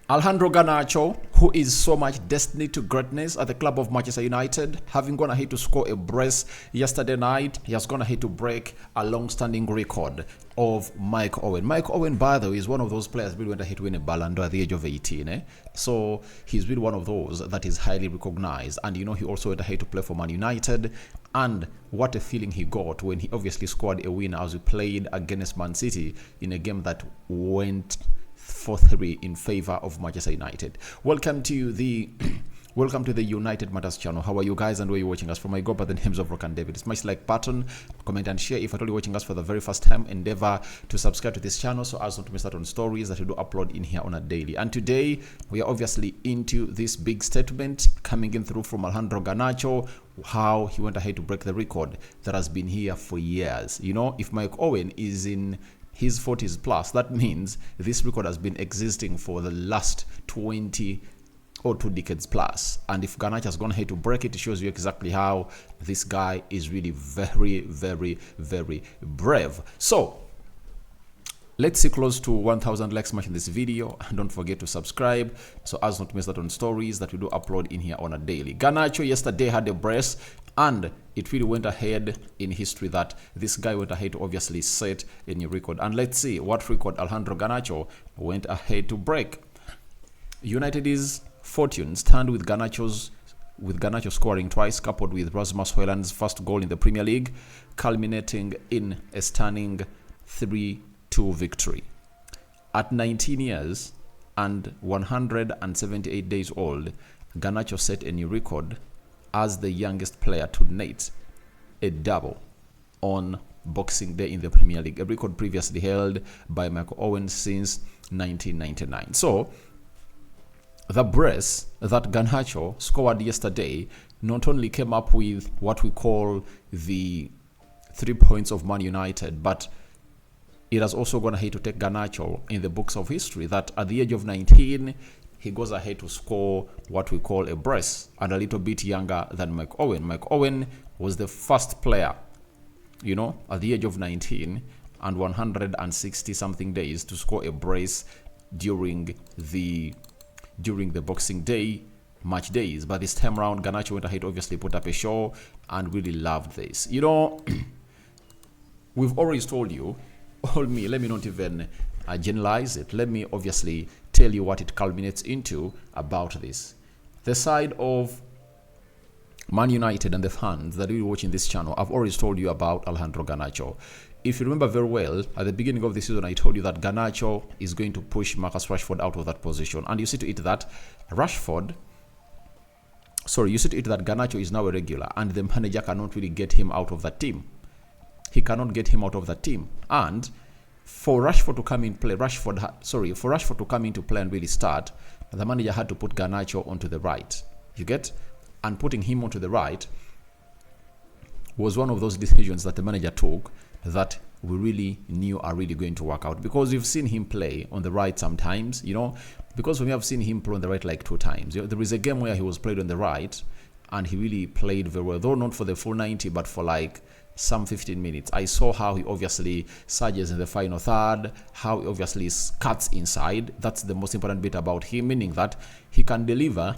Alejandro Garnacho, who is so much destined to greatness at the club of Manchester United, having gone ahead to score a brace yesterday night, he has gone ahead to break a long-standing record of Mike Owen. Mike Owen, by the way, is one of those players who went ahead to win a Ballon d'Or at the age of 18. So he's really one of those that is highly recognized. And he also went ahead to play for Man United. And what a feeling he got when he obviously scored a win as we played against Man City in a game that went 4-3 in favor of Manchester United. Welcome to the United Matters channel. How are you guys and where you're watching us from? I go by the names of Rock and David. Smash like button, comment and share. If you're watching us for the very first time, endeavor to subscribe to this channel so as not to miss out on stories that we do upload in here on a daily. And today we are obviously into this big statement coming in through from Alejandro Garnacho, how he went ahead to break the record that has been here for years. If Mike Owen is in his 40s plus, that means this record has been existing for the last 20 or 2 decades plus. And if Garnacho has gone ahead to break it, it shows you exactly how this guy is really very, very, very brave. So let's see close to 1,000 likes in this video, and don't forget to subscribe so as not to miss out on stories that we do upload in here on a daily. Garnacho yesterday had a brace, and it really went ahead in history that this guy went ahead to obviously set a new record. And let's see what record Alejandro Garnacho went ahead to break. United's fortune stand with Garnacho scoring twice, coupled with Rasmus Hojlund's first goal in the Premier League, culminating in a stunning 3-2 victory. At 19 years and 178 days old, Garnacho set a new record as the youngest player to net a double on Boxing Day in the Premier League, a record previously held by Mike Owen since 1999. So the brace that Garnacho scored yesterday not only came up with what we call the 3 points of Man United, but it has also gone ahead to take Garnacho in the books of history that at the age of 19, he goes ahead to score what we call a brace, and a little bit younger than Mike Owen. Mike Owen was the first player, at the age of 19 and 160 something days to score a brace during the Boxing Day match days. But this time around, Garnacho went ahead, obviously put up a show and really loved this. We've always told you, let me not even generalize it. Let me obviously tell you what it culminates into about this. The side of Man United and the fans that will be watching this channel, I've always told you about Alejandro Garnacho. If you remember very well, at the beginning of the season, I told you that Garnacho is going to push Marcus Rashford out of that position. And you see to it that Garnacho is now a regular, and the manager cannot really get him out of that team. He cannot get him out of that team. And for Rashford to come into play and really start, the manager had to put Garnacho onto the right. You get? And putting him onto the right was one of those decisions that the manager took that we really knew are really going to work out, because we've seen him play on the right sometimes, because we have seen him play on the right like 2 times. There is a game where he was played on the right and he really played very well, though not for the full 90, but for like some 15 minutes. I saw how he obviously surges in the final third, how he obviously cuts inside. That's the most important bit about him, meaning that he can deliver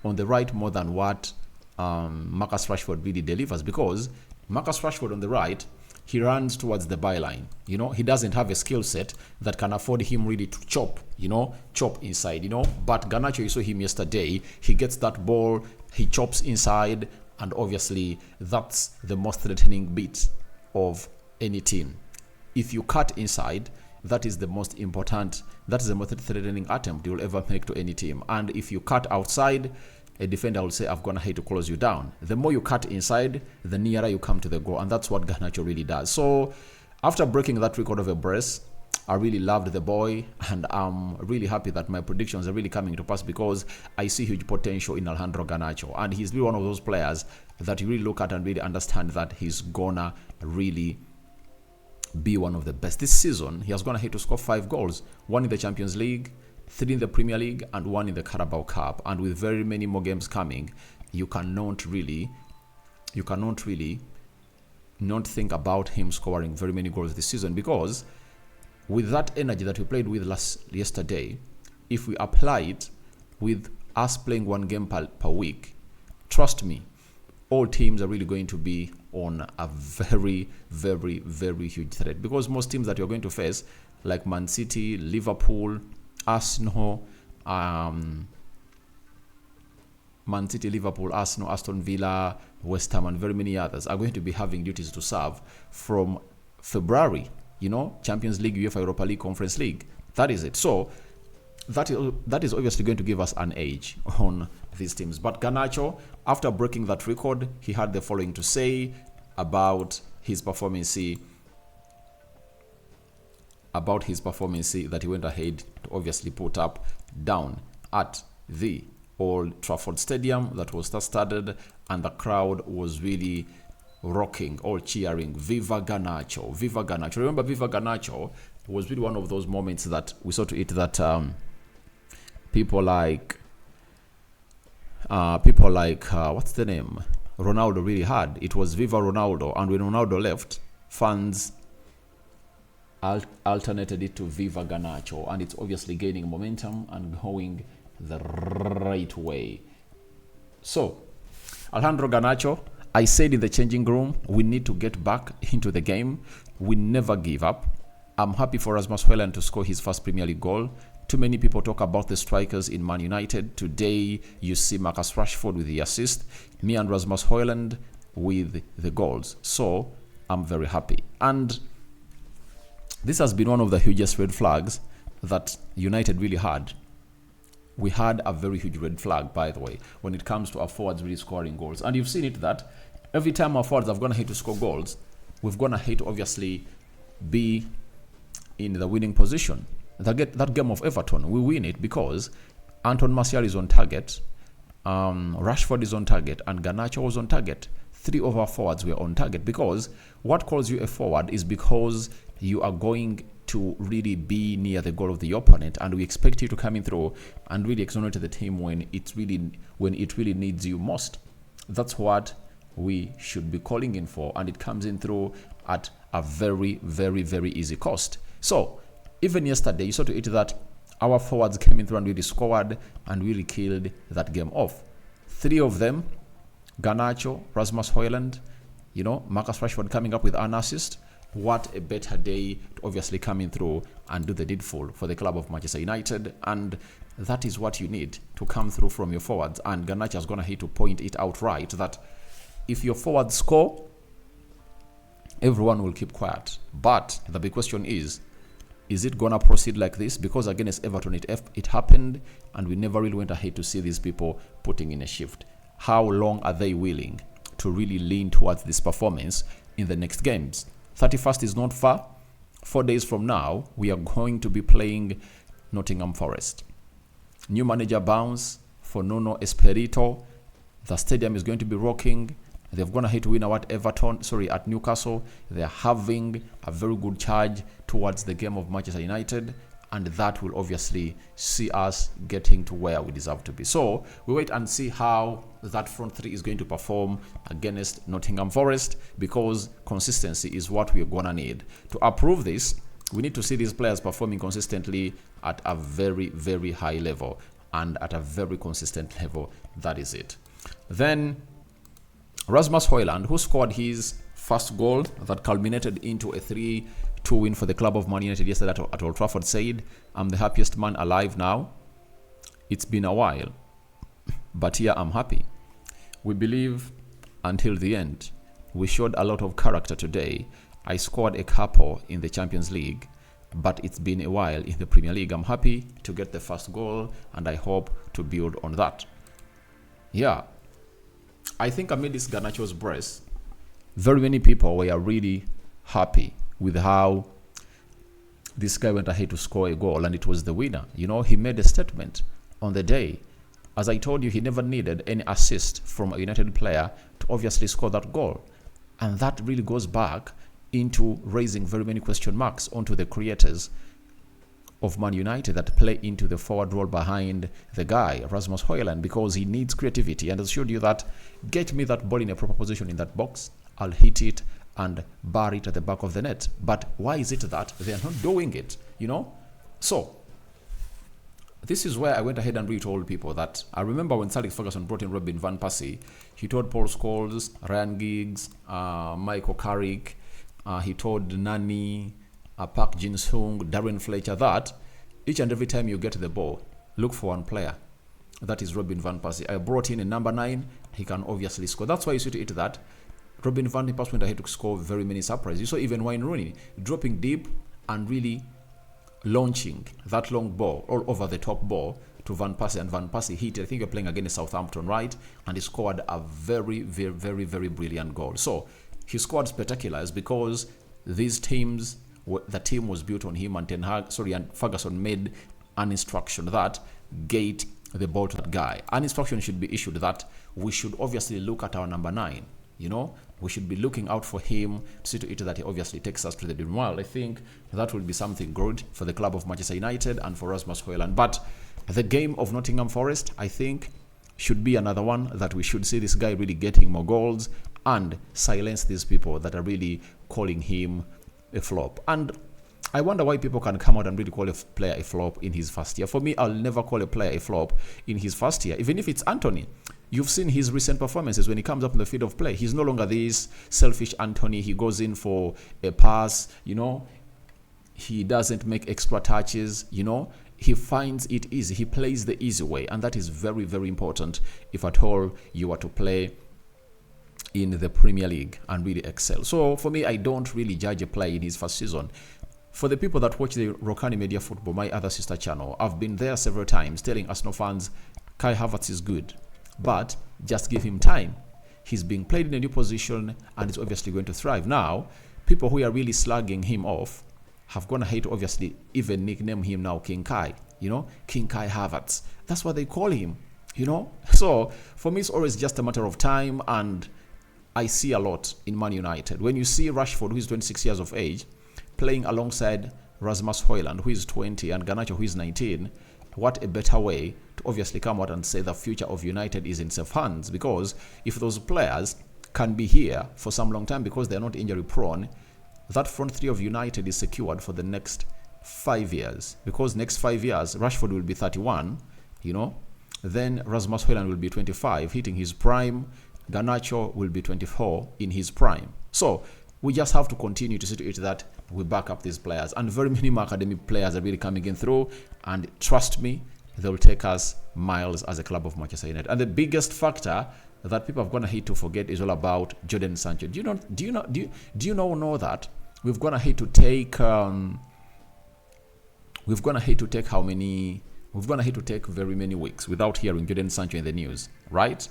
on the right more than what Marcus Rashford really delivers, because Marcus Rashford on the right, he runs towards the byline. He doesn't have a skill set that can afford him really to chop inside, But Garnacho, you saw him yesterday, he gets that ball, he chops inside, and obviously that's the most threatening bit of any team. If you cut inside, that is the most threatening attempt you'll ever make to any team. And if you cut outside, a defender will say, I've gone ahead to close you down. The more you cut inside, the nearer you come to the goal. And that's what Garnacho really does. So after breaking that record of a brace, I really loved the boy, and I'm really happy that my predictions are really coming to pass, because I see huge potential in Alejandro Garnacho. And he's really one of those players that you really look at and really understand that he's gonna really be one of the best. This season, he has gone ahead to score 5 goals, 1 in the Champions League, 3 in the Premier League, and 1 in the Carabao Cup. And with very many more games coming, you cannot really not think about him scoring very many goals this season, because with that energy that we played with yesterday, if we apply it with us playing one game per week, trust me, all teams are really going to be on a very, very, very huge threat, because most teams that you're going to face, like Man City, Liverpool, Arsenal, Man City, Liverpool, Arsenal, Aston Villa, West Ham, and very many others are going to be having duties to serve from February, Champions League, UEFA Europa League, Conference League. That is it. So that is obviously going to give us an edge on these teams. But Garnacho, after breaking that record, he had the following to say about his performance that he went ahead to obviously put up down at the Old Trafford Stadium that was star-studded, and the crowd was really rocking, all cheering, Viva Garnacho, Viva Garnacho. Remember, Viva Garnacho was really one of those moments that we saw to it that people like what's the name? Ronaldo really had. It was Viva Ronaldo, and when Ronaldo left, fans alternated it to Viva Garnacho, and it's obviously gaining momentum and going the right way. So, Alejandro Garnacho, I said in the changing room, we need to get back into the game. We never give up. I'm happy for Rasmus Hojlund to score his first Premier League goal. Too many people talk about the strikers in Man United. Today, you see Marcus Rashford with the assist, me and Rasmus Hojlund with the goals. So, I'm very happy. And this has been one of the hugest red flags that United really had. We had a very huge red flag, by the way, when it comes to our forwards really scoring goals. And you've seen it that every time our forwards have gone ahead to score goals, we've gone ahead to obviously be in the winning position. That game of Everton, we win it because Anton Martial is on target, Rashford is on target, and Garnacho was on target. 3 of our forwards were on target, because what calls you a forward is because you are going to really be near the goal of the opponent, and we expect you to come in through and really exonerate the team when it really needs you most. That's what we should be calling in for, and it comes in through at a very, very, very easy cost. So even yesterday, you saw to it that our forwards came in through and really scored and really killed that game off. 3 of them, Garnacho, Rasmus Hojlund, Marcus Rashford coming up with an assist. What a better day to obviously come in through and do the needful for the club of Manchester United. And that is what you need to come through from your forwards. And Garnacho has gone ahead to point it out right, that if your forwards score, everyone will keep quiet. But the big question is it going to proceed like this? Because against Everton, it happened, and we never really went ahead to see these people putting in a shift. How long are they willing to really lean towards this performance in the next games? 31st is not far. 4 days from now, we are going to be playing Nottingham Forest. New manager bounce for Nuno Espirito. The stadium is going to be rocking. They've gone ahead to win at Newcastle. They're having a very good charge towards the game of Manchester United, and that will obviously see us getting to where we deserve to be. So we wait and see how that front 3 is going to perform against Nottingham Forest, because consistency is what we're going to need. To approve this, we need to see these players performing consistently at a very, very high level, and at a very consistent level. That is it. Then Rasmus Hojlund, who scored his first goal that culminated into a 3-2 win for the club of Man United yesterday at Old Trafford, said, "I'm the happiest man alive now. It's been a while, but yeah, I'm happy. We believe until the end. We showed a lot of character today. I scored a couple in the Champions League, but it's been a while in the Premier League. I'm happy to get the first goal, and I hope to build on that." Yeah, I think amid this Garnacho's brace, very many people were really happy with how this guy went ahead to score a goal, and it was the winner. He made a statement on the day. As I told you, he never needed any assist from a United player to obviously score that goal. And that really goes back into raising very many question marks onto the creators of Man United that play into the forward role behind the guy, Rasmus Hojlund, because he needs creativity. And I showed you that, get me that ball in a proper position in that box, I'll hit it and bar it at the back of the net. But why is it that they are not doing it? So This is where I went ahead and retold people that I remember when Sir Alex Ferguson brought in Robin Van Persie, he told Paul Scholes, Ryan Giggs, Michael Carrick, he told Nani, Park Jin-sung, Darren Fletcher that each and every time you get the ball, look for one player. That is Robin Van Persie. I brought in a number 9. He can obviously score. That's why you see to it that Robin Van Persie went ahead to score very many surprises. You saw even Wayne Rooney dropping deep and really launching that long ball, all over the top ball to Van Persie, and Van Persie hit. I think you're playing against Southampton, right? And he scored a very, very, very, very brilliant goal. So his squad spectacular is because these teams, the team was built on him, and and Ferguson made an instruction that get the ball to that guy. An instruction should be issued that we should obviously look at our number 9. We should be looking out for him to see to it that he obviously takes us to the dream. Well, I think that will be something good for the club of Manchester United and for Rasmus Hojlund. But the game of Nottingham Forest, I think, should be another one that we should see this guy really getting more goals and silence these people that are really calling him a flop. And I wonder why people can come out and really call a player a flop in his first year. For me, I'll never call a player a flop in his first year, even if it's Anthony. You've seen his recent performances when he comes up in the field of play. He's no longer this selfish Anthony. He goes in for a pass, He doesn't make extra touches, He finds it easy. He plays the easy way. And that is very, very important if at all you are to play in the Premier League and really excel. So for me, I don't really judge a player in his first season. For the people that watch the Rokani Media Football, my other sister channel, I've been there several times telling Arsenal fans, Kai Havertz is good, but just give him time. He's being played in a new position and is obviously going to thrive. Now, people who are really slugging him off have gone ahead to obviously even nickname him now King Kai, King Kai Havertz. That's what they call him, So for me, it's always just a matter of time, and I see a lot in Man United. When you see Rashford, who is 26 years of age, playing alongside Rasmus Hojlund, who is 20, and Garnacho, who is 19, what a better way to obviously come out and say the future of United is in safe hands. Because if those players can be here for some long time because they're not injury prone, that front three of United is secured for the next 5 years. Because next 5 years, Rashford will be 31, then Rasmus Hojlund will be 25, hitting his prime. Garnacho will be 24 in his prime. So we just have to continue to see to it that we back up these players. And very many academy players are really coming in through. And trust me, they will take us miles as a club of Manchester United. And the biggest factor that people have gone ahead to forget is all about Jadon Sancho. Do you know that we've gone ahead to take very many weeks without hearing Jadon Sancho in the news, right?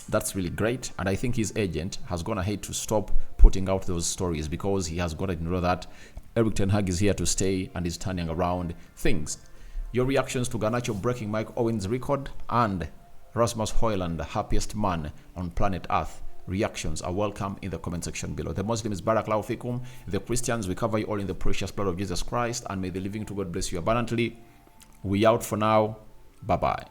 That's really great, and I think his agent has gone ahead to stop putting out those stories because he has got to know that Erik ten Hag is here to stay and is turning around things. Your reactions to Garnacho breaking Mike Owen's record and Rasmus Hojlund, the happiest man on planet Earth, reactions are welcome in the comment section below. The Muslims, Barakallahu fikum. The Christians, we cover you all in the precious blood of Jesus Christ, and may the living to God bless you abundantly. We out for now. Bye-bye.